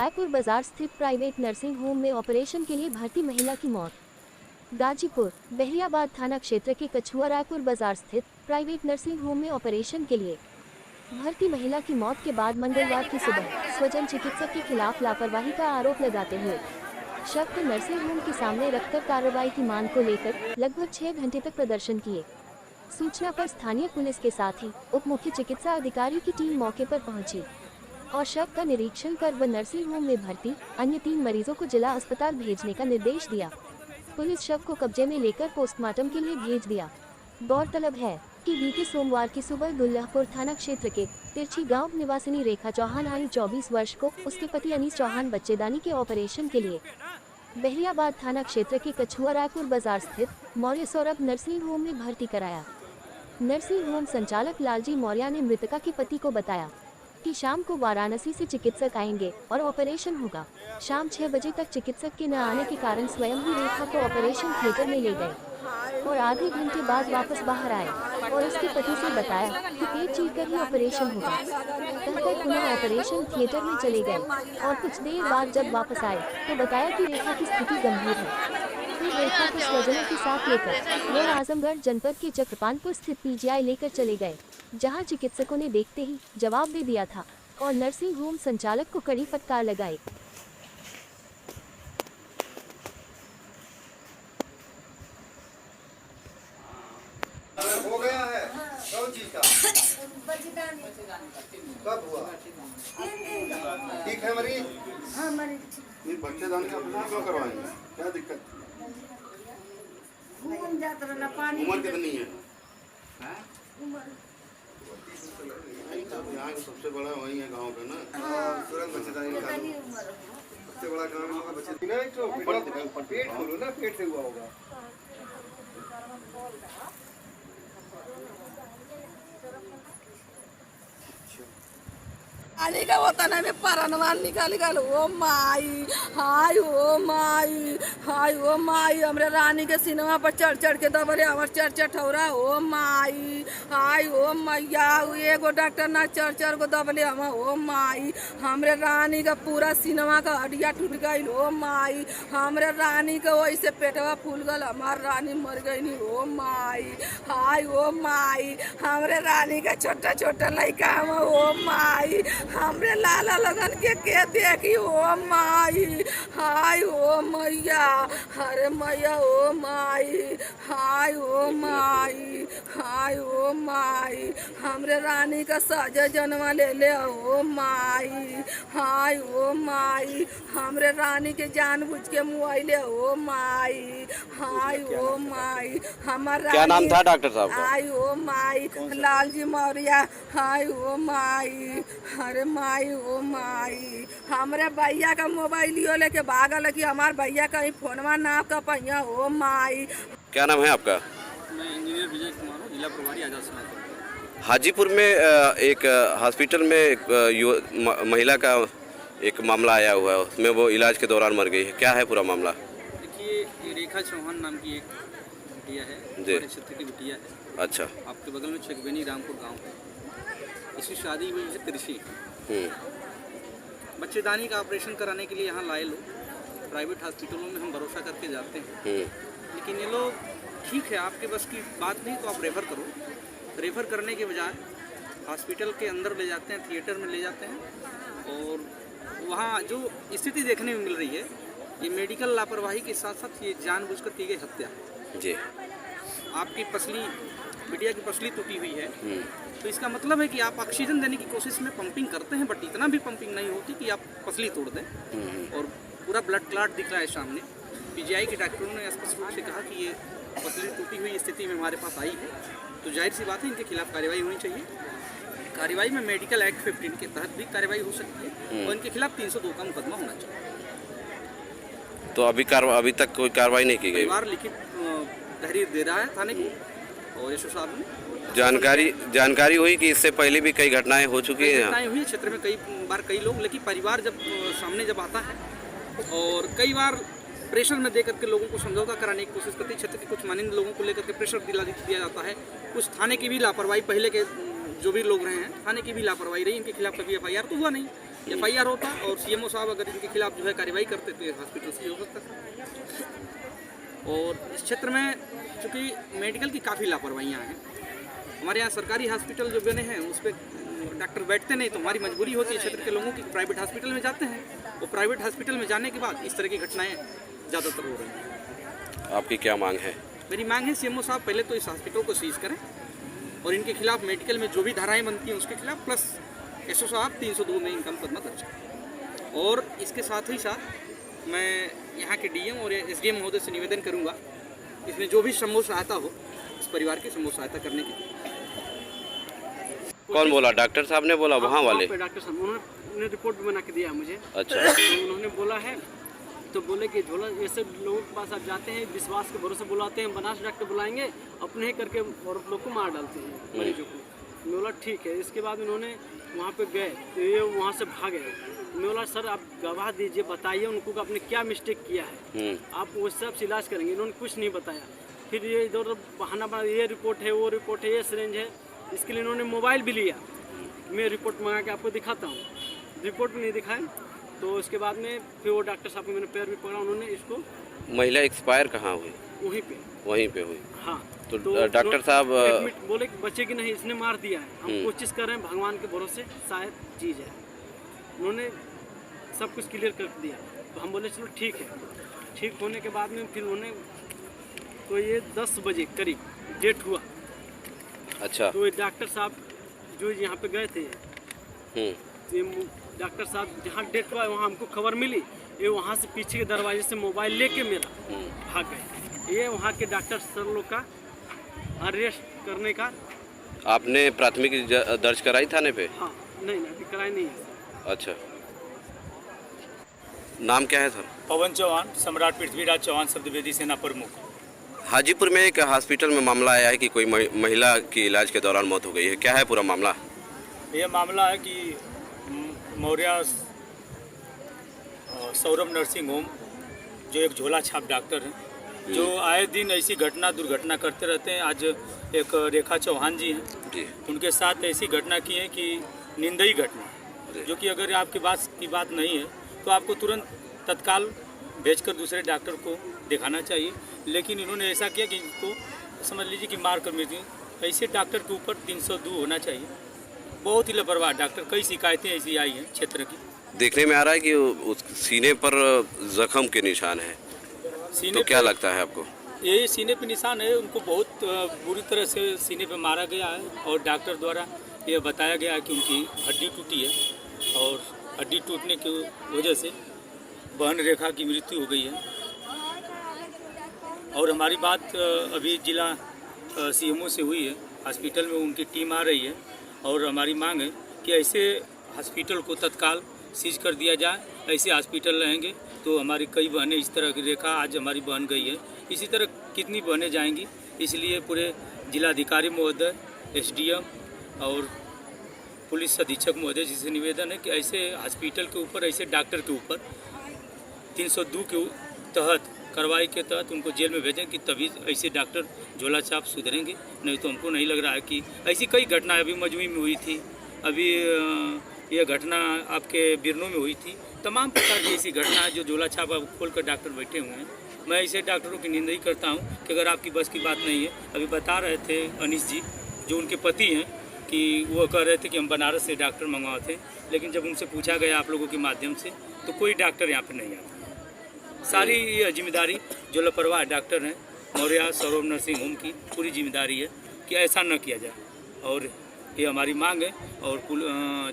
रायपुर बाजार स्थित private nursing home में ऑपरेशन के लिए भर्ती महिला की मौत। गाजीपुर बहरियाबाद थाना क्षेत्र के कछुआ रायपुर बाजार स्थित प्राइवेट नर्सिंग होम में ऑपरेशन के लिए भर्ती महिला की मौत के बाद मंगलवार की सुबह स्वजन चिकित्सक के खिलाफ लापरवाही का आरोप लगाते हुए शव को नर्सिंग होम के सामने रखकर कार्रवाई की मांग को लेकर लगभग 6 घंटे तक प्रदर्शन किए। सूचना पर स्थानीय पुलिस के साथ ही उप मुख्य चिकित्सा अधिकारी की टीम मौके पर पहुंची और शव का निरीक्षण कर व नर्सिंग होम में भर्ती अन्य 3 मरीजों को जिला अस्पताल भेजने का निर्देश दिया। पुलिस शव को कब्जे में लेकर पोस्टमार्टम के लिए भेज दिया। गौरतलब है कि बीते सोमवार की सुबह दुल्लापुर थाना क्षेत्र के तिरछी गांव निवासिनी रेखा चौहान आयु 24 वर्ष को उसके पति अनीस चौहान बच्चेदानी के ऑपरेशन के लिए बहरियाबाद थाना क्षेत्र के कछुआ रायपुर बाजार स्थित मौर्य सौरभ नर्सिंग होम में भर्ती कराया। नर्सिंग होम संचालक लालजी मौर्य ने मृतका के पति को बताया कि शाम को वाराणसी से चिकित्सक आएंगे और ऑपरेशन होगा। शाम 6 बजे तक चिकित्सक के न आने के कारण स्वयं ही रेखा को ऑपरेशन थिएटर में ले गए और आधे घंटे बाद वापस बाहर आए और उसके पति से बताया कि पेट चीरकर ही ऑपरेशन होगा। कहकर पुनः ऑपरेशन थिएटर में चले गए और कुछ देर बाद जब वापस आए तो बताया कि रेखा की स्थिति गंभीर है। फिर रेखा को स्वजनों के साथ लेकर वह आजमगढ़ जनपद के चक्रपानपुर स्थित पीजीआई लेकर चले गए, जहां चिकित्सकों ने देखते ही जवाब दे दिया था और नर्सिंग होम संचालक को कड़ी फटकार लगाई। हो गया है कौन चीज का कब हुआ? ठीक है मरीज? हाँ मरीज ये बच्चेदानी का ऑपरेशन क्यों करवाएंगे? क्या दिक्कत? घूम जाता रहना पानी। उम्र कितनी है? उम्र यहाँ का सबसे बड़ा वही है गांव का ना। तुरंत बच्चेदानी का सबसे बड़ा काम होगा बच्चेदानी। पेट खोलो ना, पेट से हुआ होगा। पानी का होता ना में परनवान निकाल ओ माई हाय ओ माई हाय ओ माई हमरे रानी के सिनेमा पर चढ़ के दबरे हमर चढ़ ठौरा ओ माई हाय ओ मैया एगो डॉक्टर ना चढ़ को दबले हम ओ माई हमरे रानी का पूरा सिनेमा का हड्डिया टूट गई ओ माई हमरे रानी के वैसे पेटवा फूल गल हमार रानी मर गई ओ माई हाय ओ माई हमरे रानी का छोटा लड़का हम ओ माई हमरे लाला लगन के देखी ओ माई हाय ओ मैया अरे मैया ओ माई हाय ओ माई हाय ओ माई हमरे रानी का साजा जनवा ले ओ माई हाय ओ माई हमरे रानी के जानबूझ के मुआइले ओ माई हाय ओ माई हमार क्या नाम था डॉक्टर साहब का? हाय ओ माई लालजी मौर्य हाय ओ माई अरे माई ओ माई हमरे भैया का मोबाइलियो लेके भागल कि हमार भैया का ही फोनवा ना का पहिया ओ माई। क्या नाम है आपका? मैं इंजीनियर विजय कुमार हूँ, जिला प्रभारी आजाद समाज। हाजीपुर में एक हॉस्पिटल में एक महिला का एक मामला आया हुआ है, उसमें वो इलाज के दौरान मर गई है। क्या है पूरा मामला? देखिए ये रेखा चौहान नाम की एक बिटिया है, हमारे क्षेत्र की बिटिया है। अच्छा। आपके बगल में चकबेनी रामपुर गांव है। इसकी शादी हुई है तिरछी। बच्चेदानी का ऑपरेशन कराने के लिए यहाँ लाए लोग, प्राइवेट हॉस्पिटलों में हम भरोसा करके जाते हैं, लेकिन ये लोग ठीक है आपके बस की बात नहीं तो आप रेफ़र करो। रेफ़र करने के बजाय हॉस्पिटल के अंदर ले जाते हैं, थिएटर में ले जाते हैं और वहाँ जो स्थिति देखने में मिल रही है ये मेडिकल लापरवाही के साथ साथ ये जानबूझकर की गई हत्या जी। आपकी पसली बिटिया की पसली टूटी हुई है तो इसका मतलब है कि आप ऑक्सीजन देने की कोशिश में पंपिंग करते हैं, बट इतना भी पंपिंग नहीं होती कि आप पसली तोड़ दें और पूरा ब्लड क्लॉट दिख रहा है सामने। पीजीआई के डॉक्टरों ने स्पष्ट रूप से कहा कि ये पसली टूटी हुई स्थिति में हमारे पास आई है, तो जाहिर सी बात है इनके खिलाफ कार्रवाई होनी चाहिए। कार्रवाई में मेडिकल एक्ट 15 के तहत भी कार्रवाई हो सकती है और इनके खिलाफ 302 का मुकदमा होना चाहिए। तो अभी तक कोई कार्रवाई नहीं की गई? परिवार लिखित तहरीर दे रहा है थाने को और एसओ साहब ने जानकारी हुई कि इससे पहले भी कई घटनाएं हो चुकी हैं। घटनाएं हुई क्षेत्र में कई बार कई लोग, लेकिन परिवार जब सामने जब आता है और कई बार प्रेशर में दे करके लोगों को समझौता कराने की कोशिश करती है, क्षेत्र के कुछ मानिंद लोगों को लेकर के प्रेशर दिया जाता है। कुछ थाने की भी लापरवाही, पहले के जो भी लोग रहे हैं थाने की भी लापरवाही रही, इनके खिलाफ कभी FIR तो हुआ नहीं। FIR होता और CMO साहब अगर इनके खिलाफ जो है कार्रवाई करते तो ये हॉस्पिटल से हो सकता था। और इस क्षेत्र में चूँकि मेडिकल की काफ़ी लापरवाहियाँ हैं, हमारे यहाँ सरकारी हॉस्पिटल जो बने हैं उस पर डॉक्टर बैठते नहीं, तो हमारी मजबूरी होती है क्षेत्र के लोगों की प्राइवेट हॉस्पिटल में जाते हैं, और प्राइवेट हॉस्पिटल में जाने के बाद इस तरह की घटनाएँ ज़्यादातर हो रही हैं। आपकी क्या मांग है? मेरी मांग है CMO साहब पहले तो इस हॉस्पिटल को सीज करें और इनके खिलाफ मेडिकल में जो भी धाराएं बनती हैं उसके खिलाफ, प्लस SO साहब 302 में इनका मुकदमा दर्ज करें। और इसके साथ ही साथ मैं यहाँ के DM और SDM महोदय से निवेदन करूँगा, इसमें जो भी संभव सहायता हो इस परिवार की संभव सहायता करने की। कौन बोला? डॉक्टर साहब ने बोला? वहाँ वाले डॉक्टर साहब उन्होंने रिपोर्ट भी बना के दिया मुझे। अच्छा। तो उन्होंने बोला है, तो बोले कि झोला ये सब लोगों के पास आप जाते हैं, विश्वास के भरोसे बुलाते हैं, बनास डॉक्टर बुलाएंगे, अपने ही करके औरत लोग को मार डालते हैं मरीजों को। मैं बोला ठीक है। इसके बाद उन्होंने वहाँ पे गए तो ये वहाँ से भागे। मैं बोला सर आप गवाह दीजिए, बताइए उनको कि आपने क्या मिस्टेक किया है, आप वो सब से इलाज करेंगे। इन्होंने कुछ नहीं बताया। फिर ये इधर उधर बहाना बना, ये रिपोर्ट है, वो रिपोर्ट है, ये सिरिंज है। इसके लिए इन्होंने मोबाइल भी लिया। मैं रिपोर्ट मंगा के आपको दिखाता हूँ, रिपोर्ट भी नहीं दिखाए। तो उसके बाद में फिर वो डॉक्टर साहब को मैंने पैर भी पकड़ा, उन्होंने इसको। महिला एक्सपायर कहाँ हुई? वहीं पे हुई। हाँ। तो डॉक्टर साहब एडमिट बोले कि बच्चे की नहीं, इसने मार दिया है। हम कोशिश कर रहे हैं, भगवान के भरोसे शायद चीज़ है। उन्होंने सब कुछ क्लियर कर दिया। तो हम बोले चलो ठीक है। ठीक होने के बाद में फिर उन्होंने, तो ये 10 बजे करीब डेट हुआ। अच्छा। तो ये डॉक्टर साहब जो यहाँ पे गए थे, ये डॉक्टर साहब जहाँ डेट हुआ वहाँ हमको खबर मिली, ये वहाँ से पीछे के दरवाजे से मोबाइल लेके मेरा भाग गए। ये वहाँ के डॉक्टर सर लोग का अरेस्ट करने का। आपने प्राथमिकी दर्ज कराई थाने पे? हाँ नहीं अभी कराई नहीं है। अच्छा। नाम क्या है सर? पवन चौहान, सम्राट पृथ्वीराज चौहान शब्दवेदी सेना प्रमुख। हाजीपुर में एक हॉस्पिटल में मामला आया है कि कोई महिला की इलाज के दौरान मौत हो गई है, क्या है पूरा मामला? ये मामला है कि मौर्या सौरभ नर्सिंग होम जो एक झोला छाप डॉक्टर हैं, जो आए दिन ऐसी दुर्घटना करते रहते हैं। आज एक रेखा चौहान जी हैं जी, उनके साथ ऐसी घटना की है कि निंदनीय घटना, जो कि अगर आपकी बात नहीं है तो आपको तुरंत तत्काल भेजकर दूसरे डॉक्टर को दिखाना चाहिए। लेकिन इन्होंने ऐसा किया कि इनको समझ लीजिए कि मार कर मृत्यु। ऐसे डॉक्टर के ऊपर 302 होना चाहिए। बहुत ही लापरवाह डॉक्टर। कई शिकायतें ऐसी आई हैं क्षेत्र की। देखने में आ रहा है कि उस सीने पर जख्म के निशान है, सीने तो क्या लगता है आपको? ये सीने पे निशान है। उनको बहुत बुरी तरह से सीने पे मारा गया है और डॉक्टर द्वारा ये बताया गया है कि उनकी हड्डी टूटी है और हड्डी टूटने की वजह से बहन रेखा की मृत्यु हो गई है। और हमारी बात अभी जिला CMO से हुई है, हॉस्पिटल में उनकी टीम आ रही है और हमारी मांग है कि ऐसे हॉस्पिटल को तत्काल सीज कर दिया जाए। ऐसे हॉस्पिटल रहेंगे तो हमारी कई बहनें इस तरह की, रेखा आज हमारी बहन गई है, इसी तरह कितनी बहनें जाएंगी। इसलिए पूरे जिलाधिकारी महोदय, SDM और पुलिस अधीक्षक महोदय जी से निवेदन है कि ऐसे हॉस्पिटल के ऊपर, ऐसे डॉक्टर के ऊपर 302 के तहत, कार्रवाई के तहत उनको जेल में भेजें कि तभी ऐसे डॉक्टर झोला छाप सुधरेंगे। नहीं तो हमको नहीं लग रहा है कि ऐसी कई घटनाएं अभी मजवी में हुई थी, अभी ये घटना आपके बिरनों में हुई थी। तमाम प्रकार की ऐसी घटना जो झोला छाप अब खोल कर डॉक्टर बैठे हुए हैं। मैं ऐसे डॉक्टरों की निंदा ही करता हूँ कि अगर आपकी बस की बात नहीं है। अभी बता रहे थे अनीश जी जो उनके पति हैं कि वो कह रहे थे कि हम बनारस से डॉक्टर मंगवाए थे, लेकिन जब उनसे पूछा गया आप लोगों के माध्यम से तो कोई डॉक्टर यहाँ पर नहीं आता। सारी ये जिम्मेदारी जो लापरवाह डॉक्टर हैं मौर्या सौरभ नर्सिंग होम की पूरी जिम्मेदारी है कि ऐसा न किया जाए। और ये हमारी मांग है और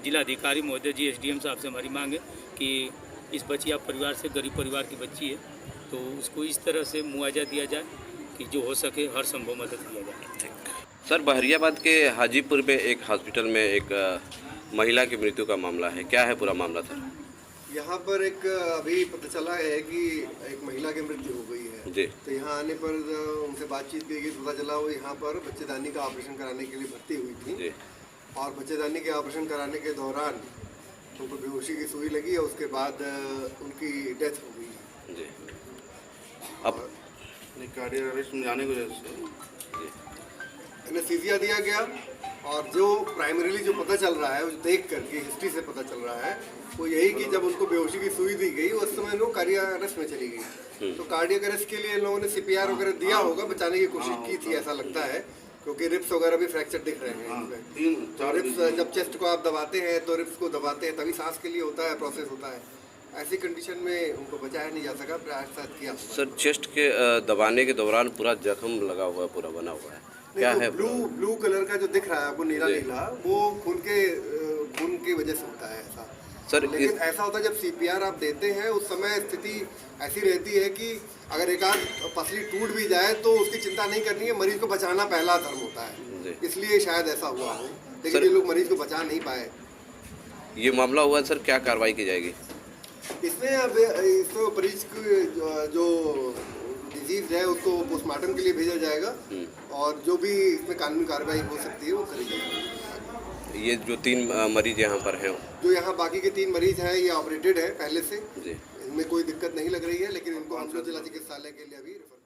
जिलाधिकारी महोदय जी, SDM साहब से हमारी मांग है कि इस बचिया परिवार से, गरीब परिवार की बच्ची है, तो उसको इस तरह से मुआवजा दिया जाए कि जो हो सके हर संभव मदद किया जाए। सर, बहरियाबाद के हाजीपुर में एक हॉस्पिटल में एक महिला की मृत्यु का मामला है, क्या है पूरा मामला सर? यहाँ पर एक अभी पता चला है कि एक महिला की मृत्यु हो गई है जी। तो यहाँ आने पर उनसे बातचीत की गई, पता चला वो यहाँ पर बच्चेदानी का ऑपरेशन कराने के लिए भर्ती हुई थी जी। और बच्चेदानी के ऑपरेशन कराने के दौरान उनको बेहोशी की सुई लगी और उसके बाद उनकी डेथ हो गई जी। अब कार्डियक अरेस्ट में जाने की वजह से एनेस्थीसिया दिया गया और जो प्राइमरीली जो पता चल रहा है, जो देख करके हिस्ट्री से पता चल रहा है, वो यही कि जब उनको बेहोशी की सुई दी गई उस समय लोग कार्डियक अरेस्ट में चली गई। तो कार्डियक अरेस्ट के लिए इन लोगों ने CPR वगैरह दिया होगा, बचाने की कोशिश की थी ऐसा लगता है, क्योंकि रिप्स वगैरह भी फ्रैक्चर दिख रहे हैं इसमें। तो रिप्स जब चेस्ट को आप दबाते हैं तो रिप्स को दबाते हैं तभी सांस के लिए होता है, प्रोसेस होता है। ऐसी कंडीशन में उनको बचाया नहीं जा सका, प्रयास शायद किया। सर चेस्ट के दबाने के दौरान पूरा जख्म लगा हुआ है, पूरा बना हुआ है, क्या है? ब्लू कलर का जो दिख रहा है आपको, नीला नीला, वो खून की वजह से होता है ऐसा सर। लेकिन ऐसा होता है जब CPR आप देते हैं उस समय स्थिति ऐसी रहती है कि अगर एक आध पसली टूट भी जाए तो उसकी चिंता नहीं करनी है, मरीज को बचाना पहला धर्म होता है, इसलिए शायद ऐसा हुआ हो। लेकिन ये लोग मरीज को बचा नहीं पाए। ये मामला हुआ सर, क्या कार्रवाई की जाएगी इसमें? अब इसको मरीज की जो डिजीज है उसको पोस्टमार्टम के लिए भेजा जाएगा और जो भी इसमें कानूनी कार्रवाई हो सकती है वो करी जाएगी। ये जो 3 मरीज यहाँ पर हैं, जो यहाँ बाकी के 3 मरीज हैं ये ऑपरेटेड है पहले से जी, इनमें कोई दिक्कत नहीं लग रही है, लेकिन इनको हम लोग जिला चिकित्सालय के लिए अभी रेफर